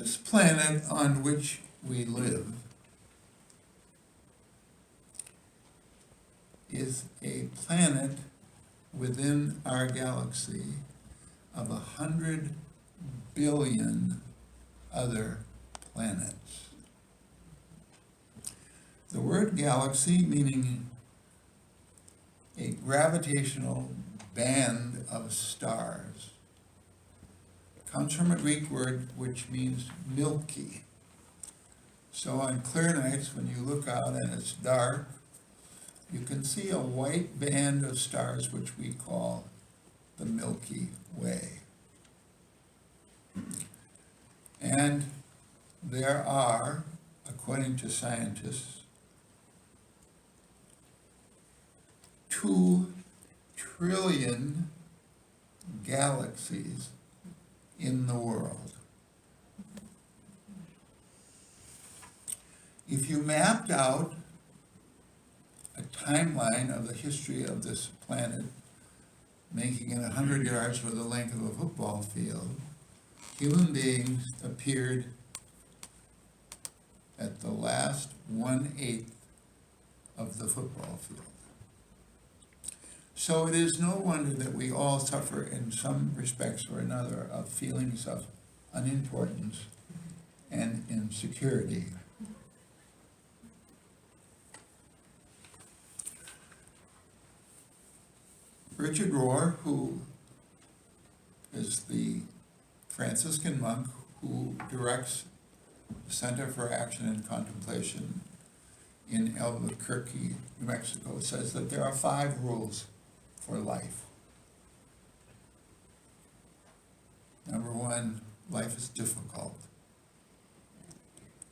This planet on which we live is a planet within our galaxy of 100 billion other planets. The word galaxy, meaning a gravitational band of stars, comes from a Greek word which means milky. So on clear nights, when you look out and it's dark, you can see a white band of stars which we call the Milky Way. And there are, according to scientists, 2 trillion galaxies in the world. If you mapped out a timeline of the history of this planet, making it 100 yards for the length of a football field, human beings appeared at the last 1/8 of the football field. So it is no wonder that we all suffer in some respects or another of feelings of unimportance and insecurity. Richard Rohr, who is the Franciscan monk who directs the Center for Action and Contemplation in Albuquerque, New Mexico, says that there are 5 rules for life. Number 1, life is difficult.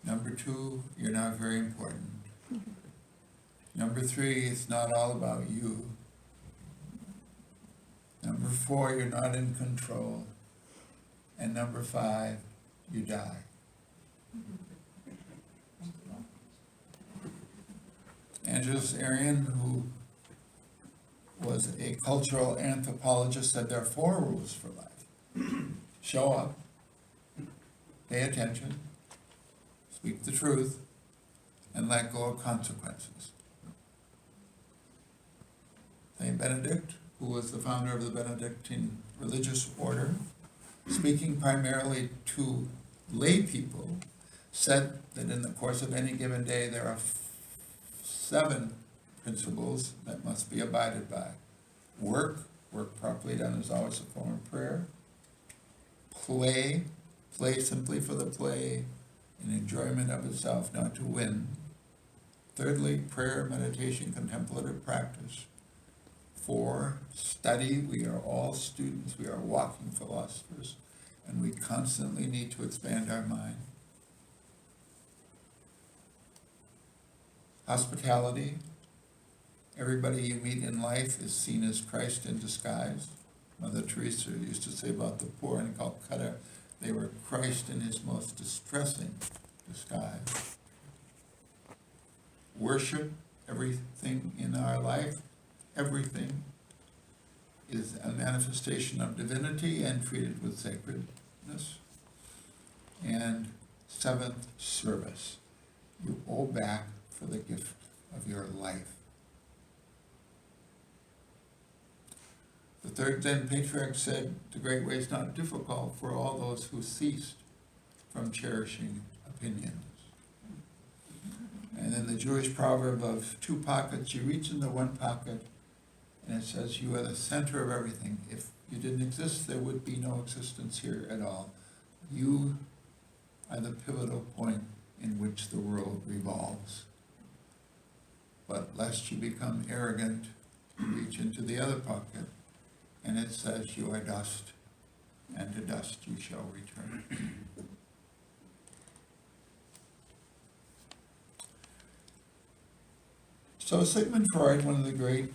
Number 2, you're not very important. Number 3, it's not all about you. Number 4, you're not in control. And number 5, you die. Angelus Arian, who was a cultural anthropologist, said there are 4 rules for life. Show up, pay attention, speak the truth, and let go of consequences. Saint Benedict, who was the founder of the Benedictine religious order, speaking primarily to lay people, said that in the course of any given day there are 7 principles that must be abided by. Work properly done is always a form of prayer. Play simply for the play and enjoyment of itself, not to win. Thirdly, prayer, meditation, contemplative practice. 4, study. We are all students, we are walking philosophers, and we constantly need to expand our mind. Hospitality. Everybody you meet in life is seen as Christ in disguise. Mother Teresa used to say about the poor in Calcutta, they were Christ in his most distressing disguise. Worship. Everything in our life, everything is a manifestation of divinity and treated with sacredness. And 7th, service. You owe back for the gift of your life. The 3rd Zen patriarch said, the great way is not difficult for all those who ceased from cherishing opinions. And in the Jewish proverb of 2 pockets, you reach into one pocket and it says, you are the center of everything. If you didn't exist, there would be no existence here at all. You are the pivotal point in which the world revolves. But lest you become arrogant, you reach into the other pocket, and it says, you are dust, and to dust you shall return. So Sigmund Freud, one of the great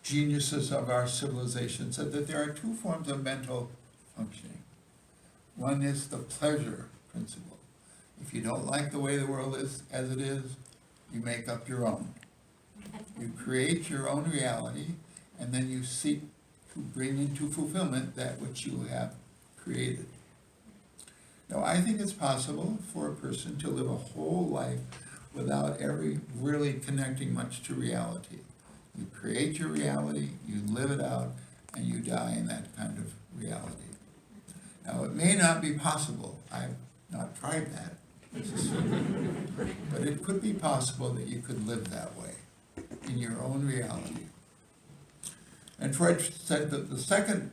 geniuses of our civilization, said that there are 2 forms of mental functioning. One is the pleasure principle. If you don't like the way the world is as it is, you make up your own. You create your own reality, and then you seek to bring into fulfillment that which you have created. Now, I think it's possible for a person to live a whole life without ever really connecting much to reality. You create your reality, you live it out, and you die in that kind of reality. Now, it may not be possible. I've not tried that, but it could be possible that you could live that way in your own reality. And Freud said that the second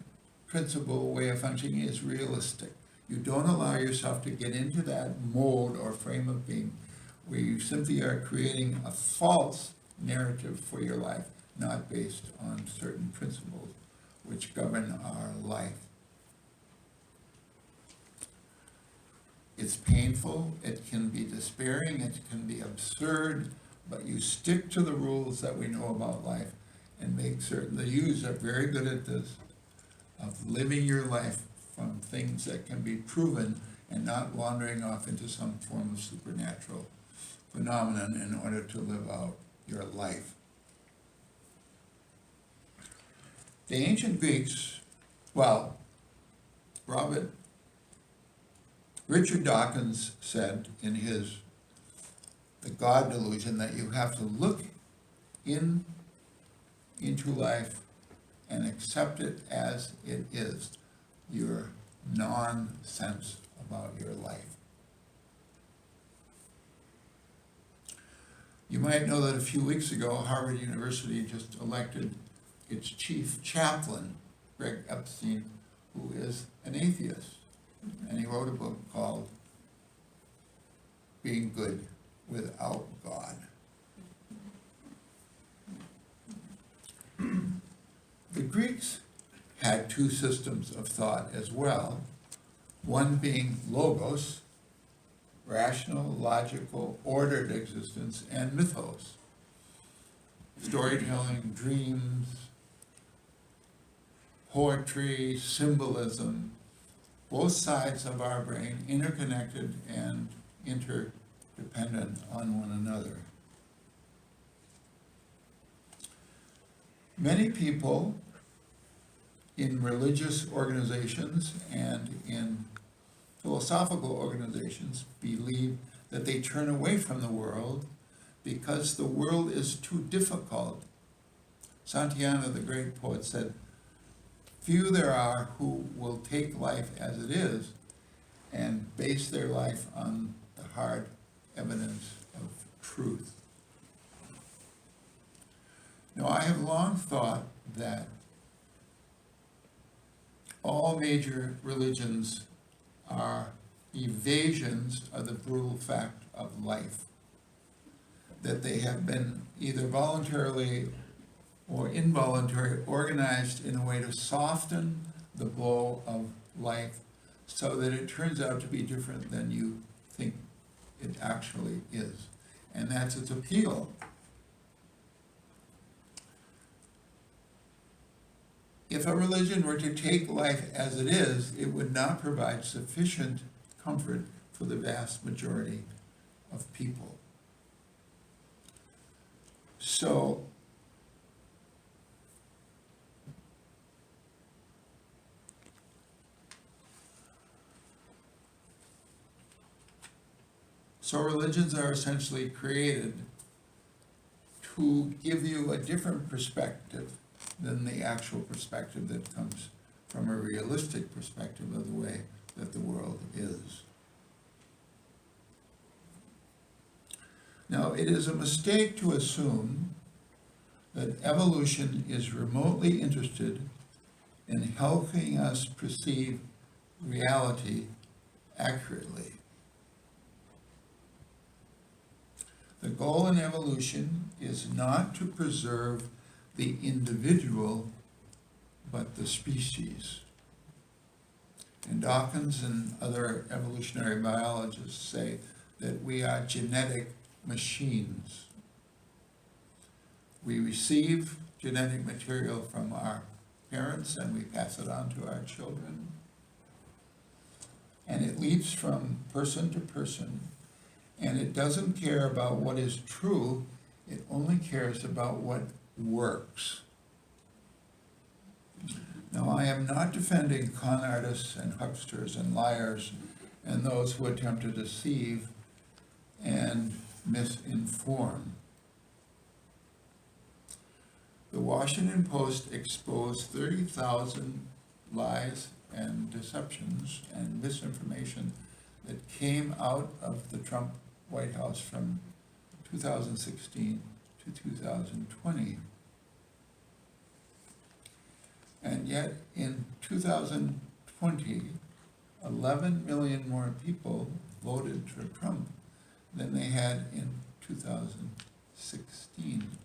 principal way of functioning is realistic. You don't allow yourself to get into that mode or frame of being where you simply are creating a false narrative for your life, not based on certain principles which govern our life. It's painful, it can be despairing, it can be absurd, but you stick to the rules that we know about life and make certain. The U's are very good at this, of living your life from things that can be proven and not wandering off into some form of supernatural phenomenon in order to live out your life. The ancient Greeks, well, Richard Dawkins said in his The God Delusion that you have to look into life and accept it as it is, your nonsense about your life. You might know that a few weeks ago, Harvard University just elected its chief chaplain, Greg Epstein, who is an atheist. And he wrote a book called Being Good Without God. The Greeks had two systems of thought as well, one being logos, rational, logical, ordered existence, and mythos, storytelling, dreams, poetry, symbolism, both sides of our brain interconnected and interdependent on one another. Many people in religious organizations and in philosophical organizations believe that they turn away from the world because the world is too difficult. Santayana, the great poet, said, "Few there are who will take life as it is and base their life on the hard evidence of truth." Now, I have long thought that all major religions are evasions of the brutal fact of life, that they have been either voluntarily or involuntarily organized in a way to soften the blow of life so that it turns out to be different than you think it actually is. And that's its appeal. If a religion were to take life as it is, it would not provide sufficient comfort for the vast majority of people. So, religions are essentially created to give you a different perspective than the actual perspective that comes from a realistic perspective of the way that the world is. Now, it is a mistake to assume that evolution is remotely interested in helping us perceive reality accurately. The goal in evolution is not to preserve the individual, but the species. And Dawkins and other evolutionary biologists say that we are genetic machines. We receive genetic material from our parents and we pass it on to our children. And it leaps from person to person, and it doesn't care about what is true, it only cares about what works. Now, I am not defending con artists and hucksters and liars and those who attempt to deceive and misinform. The Washington Post exposed 30,000 lies and deceptions and misinformation that came out of the Trump White House from 2016 to 2020. And yet in 2020, 11 million more people voted for Trump than they had in 2016.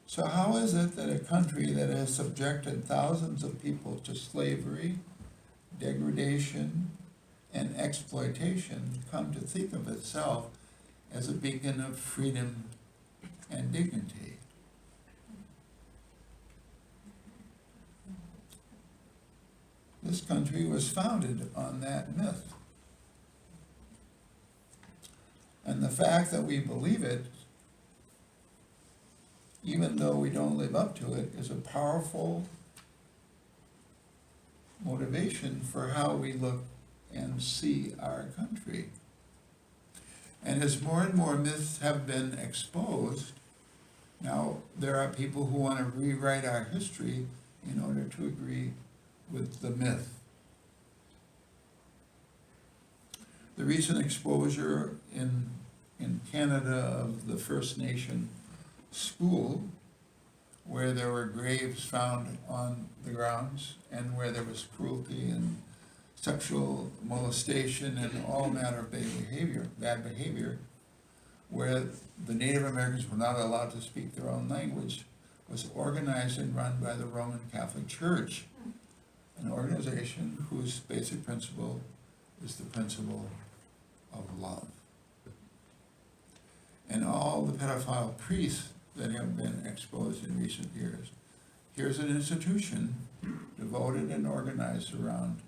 So how is it that a country that has subjected thousands of people to slavery, degradation, and exploitation come to think of itself as a beacon of freedom and dignity? This country was founded on that myth. And the fact that we believe it, even though we don't live up to it, is a powerful motivation for how we look and see our country. And as more and more myths have been exposed, now there are people who want to rewrite our history in order to agree with the myth. The recent exposure in Canada of the First Nation school, where there were graves found on the grounds and where there was cruelty and sexual molestation and all manner of bad behavior, where the Native Americans were not allowed to speak their own language, was organized and run by the Roman Catholic Church, an organization whose basic principle is the principle of love. And all the pedophile priests that have been exposed in recent years, here's an institution devoted and organized around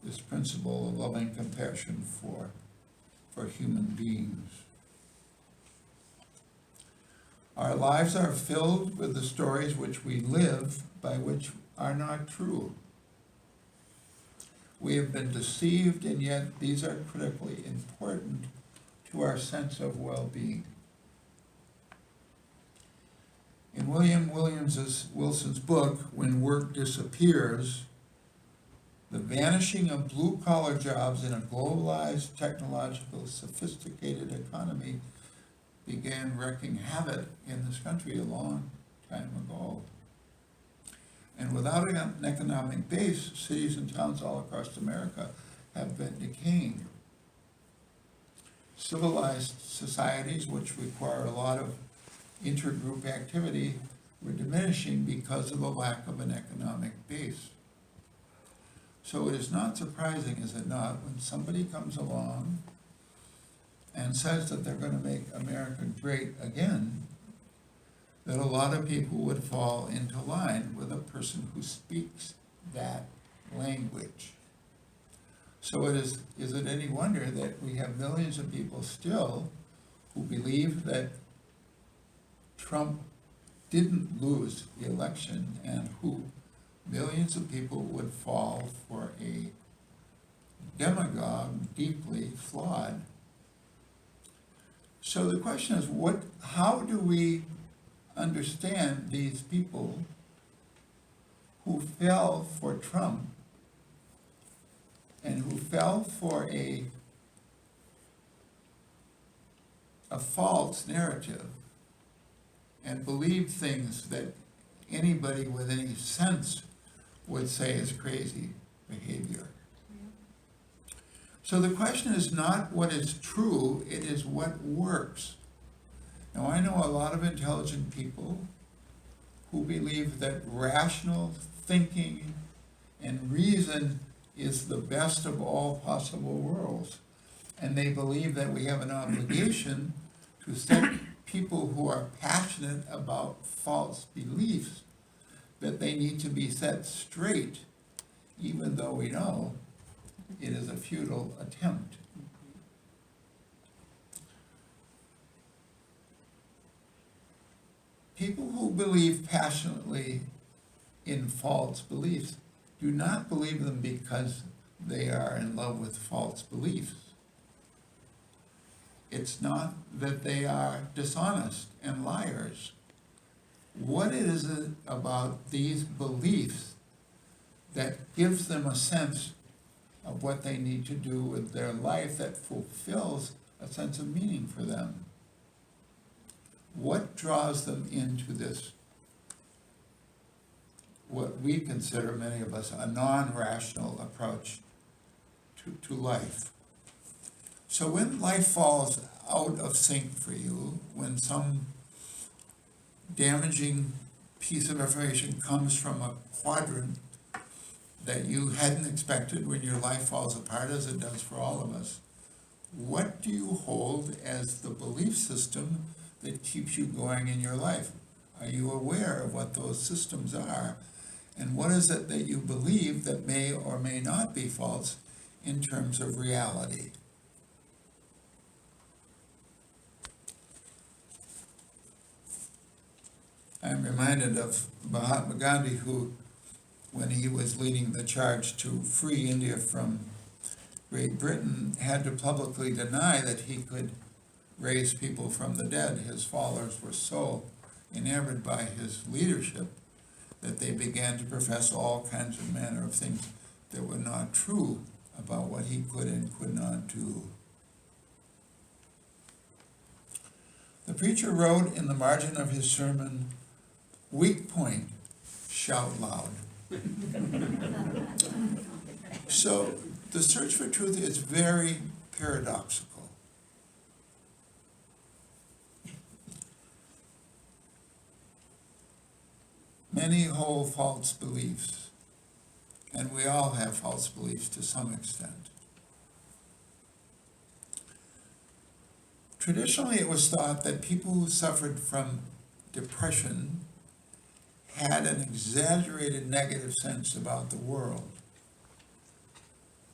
this principle of loving compassion for human beings. Our lives are filled with the stories which we live by which are not true. We have been deceived, and yet these are critically important to our sense of well-being. In William Wilson's book, When Work Disappears, the vanishing of blue-collar jobs in a globalized, technological, sophisticated economy began wreaking havoc in this country a long time ago. And without an economic base, cities and towns all across America have been decaying. Civilized societies, which require a lot of intergroup activity, were diminishing because of a lack of an economic base. So it is not surprising, is it not, when somebody comes along and says that they're going to make America great again, that a lot of people would fall into line with a person who speaks that language. So is it any wonder that we have millions of people still who believe that Trump didn't lose the election, and who millions of people would fall for a demagogue deeply flawed? So the question is, how do we understand these people who fell for Trump and who fell for a false narrative and believed things that anybody with any sense would say is crazy behavior? So the question is not what is true, it is what works. Now, I know a lot of intelligent people who believe that rational thinking and reason is the best of all possible worlds. And they believe that we have an obligation to set people who are passionate about false beliefs, that they need to be set straight, even though we know it is a futile attempt. People who believe passionately in false beliefs do not believe them because they are in love with false beliefs. It's not that they are dishonest and liars. What is it about these beliefs that gives them a sense of what they need to do with their life that fulfills a sense of meaning for them? What draws them into this, what we consider, many of us, a non-rational approach to life? So when life falls out of sync for you, when some damaging piece of information comes from a quadrant that you hadn't expected, when your life falls apart, as it does for all of us, what do you hold as the belief system that keeps you going in your life? Are you aware of what those systems are? And what is it that you believe that may or may not be false in terms of reality? I'm reminded of Mahatma Gandhi, who, when he was leading the charge to free India from Great Britain, had to publicly deny that he could raise people from the dead. His followers were so enamored by his leadership that they began to profess all kinds of manner of things that were not true about what he could and could not do. The preacher wrote in the margin of his sermon, "Weak point, shout loud." So the search for truth is very paradoxical. Many hold false beliefs, and we all have false beliefs to some extent. Traditionally, it was thought that people who suffered from depression had an exaggerated negative sense about the world.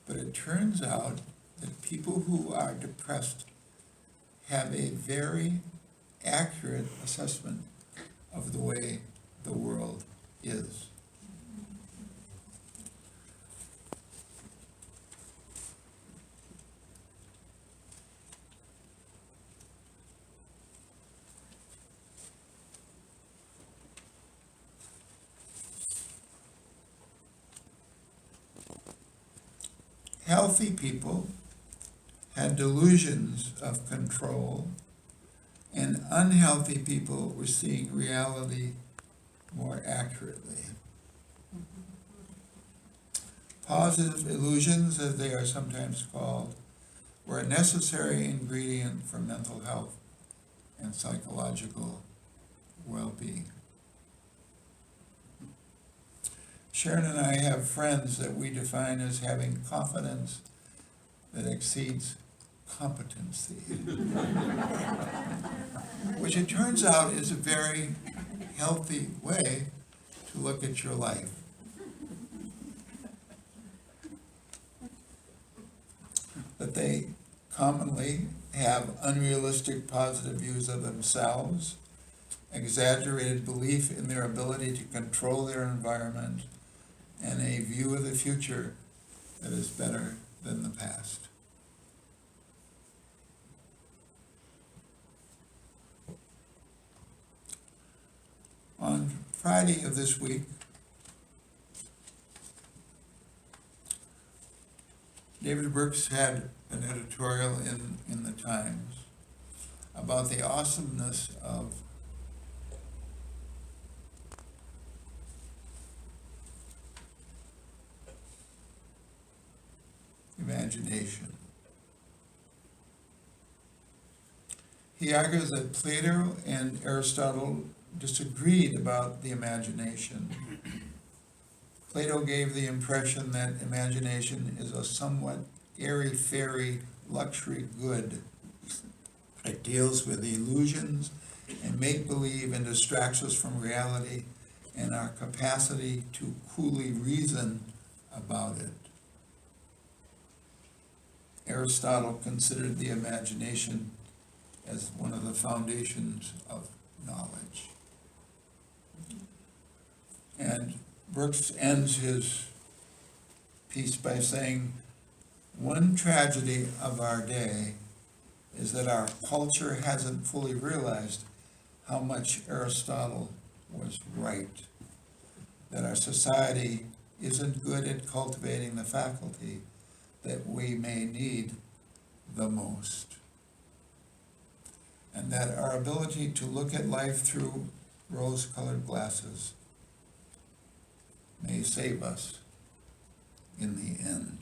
But it turns out that people who are depressed have a very accurate assessment of the way the world is. Healthy people had delusions of control, and unhealthy people were seeing reality more accurately. Positive illusions, as they are sometimes called, were a necessary ingredient for mental health and psychological well-being. Sharon and I have friends that we define as having confidence that exceeds competency, which it turns out is a very healthy way to look at your life. That they commonly have unrealistic positive views of themselves, exaggerated belief in their ability to control their environment, and a view of the future that is better than the past. On Friday of this week, David Brooks had an editorial in the Times about the awesomeness of imagination. He argues that Plato and Aristotle disagreed about the imagination. Plato gave the impression that imagination is a somewhat airy-fairy luxury good. It deals with illusions and make-believe and distracts us from reality and our capacity to coolly reason about it. Aristotle considered the imagination as one of the foundations of knowledge. And Brooks ends his piece by saying, one tragedy of our day is that our culture hasn't fully realized how much Aristotle was right, that our society isn't good at cultivating the faculty that we may need the most, and that our ability to look at life through rose-colored glasses may save us in the end.